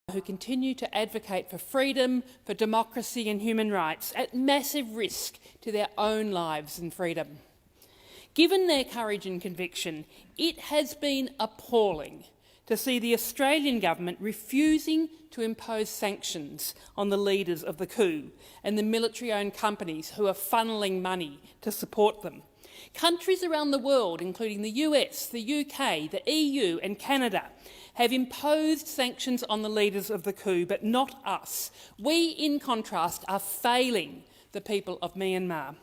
who continue to advocate for freedom, for democracy and human rights at massive risk to their own lives and freedom. Given their courage and conviction, it has been appalling to see the Australian government refusing to impose sanctions on the leaders of the coup and the military-owned companies who are funneling money to support them. Countries around the world, including the US, the UK, the EU and Canada, have imposed sanctions on the leaders of the coup, but not us. We, in contrast, are failing the people of Myanmar.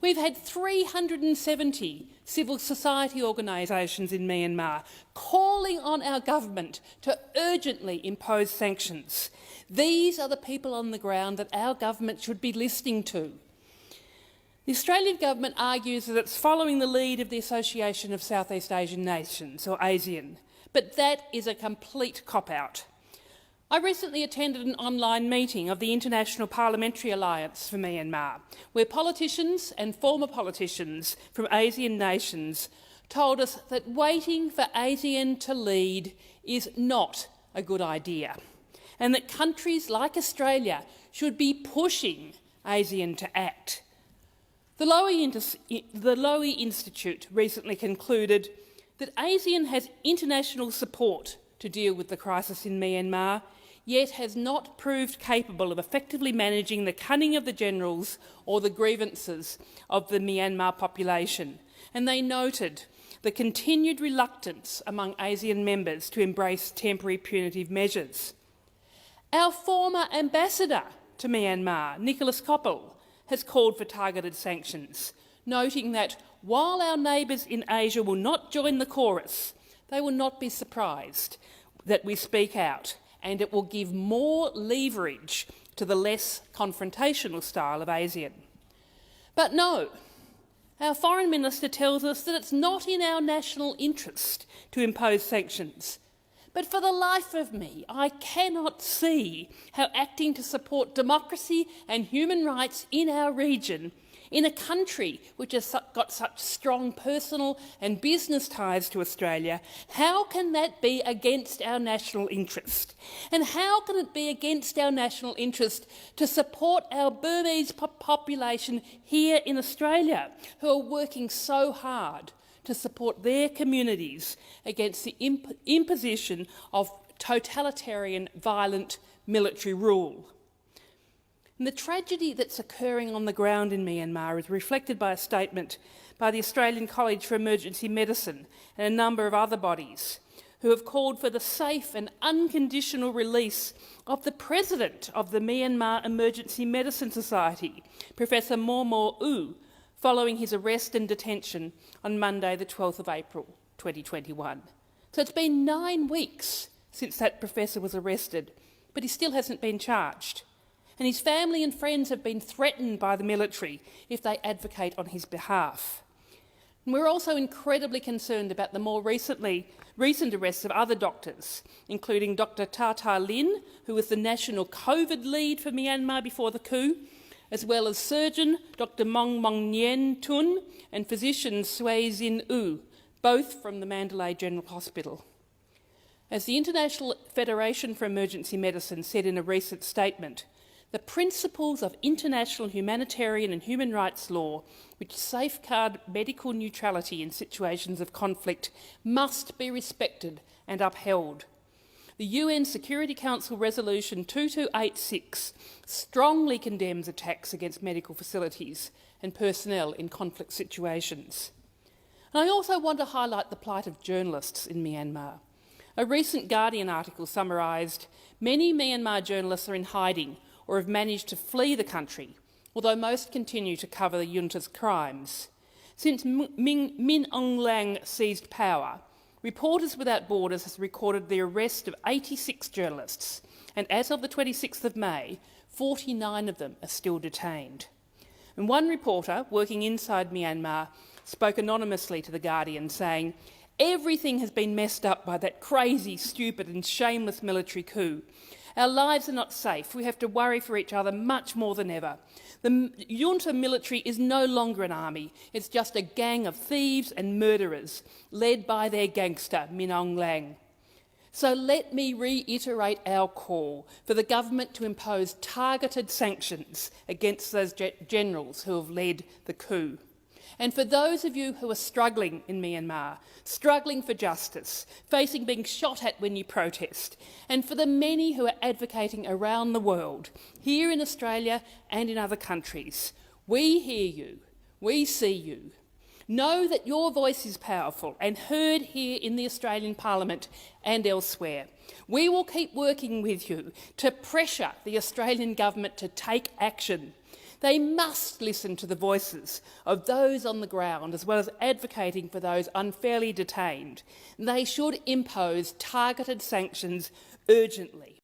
We've had 370 civil society organisations in Myanmar calling on our government to urgently impose sanctions. These are the people on the ground that our government should be listening to. The Australian government argues that it's following the lead of the Association of Southeast Asian Nations, or ASEAN, but that is a complete cop-out. I recently attended an online meeting of the International Parliamentary Alliance for Myanmar, where politicians and former politicians from ASEAN nations told us that waiting for ASEAN to lead is not a good idea, and that countries like Australia should be pushing ASEAN to act. The Lowy Institute recently concluded that ASEAN has international support to deal with the crisis in Myanmar, yet has not proved capable of effectively managing the cunning of the generals or the grievances of the Myanmar population. And they noted the continued reluctance among ASEAN members to embrace temporary punitive measures. Our former ambassador to Myanmar, Nicholas Koppel, has called for targeted sanctions, noting that while our neighbours in Asia will not join the chorus, they will not be surprised that we speak out, and it will give more leverage to the less confrontational style of ASEAN. But no, our Foreign Minister tells us that it's not in our national interest to impose sanctions. But for the life of me, I cannot see how acting to support democracy and human rights in our region, in a country which has got such strong personal and business ties to Australia, how can that be against our national interest? And how can it be against our national interest to support our Burmese population here in Australia, who are working so hard to support their communities against the imposition of totalitarian, violent military rule? And the tragedy that's occurring on the ground in Myanmar is reflected by a statement by the Australian College for Emergency Medicine and a number of other bodies who have called for the safe and unconditional release of the president of the Myanmar Emergency Medicine Society, Professor Mormor U, following his arrest and detention on Monday the 12th of April 2021. So it's been 9 weeks since that professor was arrested, but he still hasn't been charged. And his family and friends have been threatened by the military if they advocate on his behalf. And we're also incredibly concerned about the more recent arrests of other doctors, including Dr Tata Lin, who was the national COVID lead for Myanmar before the coup, as well as surgeon Dr Mong Mong Nyen Tun and physician Sui Zin U, both from the Mandalay General Hospital. As the International Federation for Emergency Medicine said in a recent statement, the principles of international humanitarian and human rights law, which safeguard medical neutrality in situations of conflict, must be respected and upheld. The UN Security Council Resolution 2286 strongly condemns attacks against medical facilities and personnel in conflict situations. And I also want to highlight the plight of journalists in Myanmar. A recent Guardian article summarised many Myanmar journalists are in hiding or have managed to flee the country, although most continue to cover the junta's crimes. Since Min Aung Hlaing seized power, Reporters Without Borders has recorded the arrest of 86 journalists, and as of the 26th of May, 49 of them are still detained. And one reporter working inside Myanmar spoke anonymously to The Guardian, saying, "Everything has been messed up by that crazy, stupid and shameless military coup. Our lives are not safe. We have to worry for each other much more than ever. The junta military is no longer an army. It's just a gang of thieves and murderers, led by their gangster, Min Aung Hlaing." So let me reiterate our call for the government to impose targeted sanctions against those generals who have led the coup. And for those of you who are struggling in Myanmar, struggling for justice, facing being shot at when you protest, and for the many who are advocating around the world, here in Australia and in other countries, we hear you, we see you. Know that your voice is powerful and heard here in the Australian Parliament and elsewhere. We will keep working with you to pressure the Australian government to take action. They must listen to the voices of those on the ground as well as advocating for those unfairly detained. They should impose targeted sanctions urgently.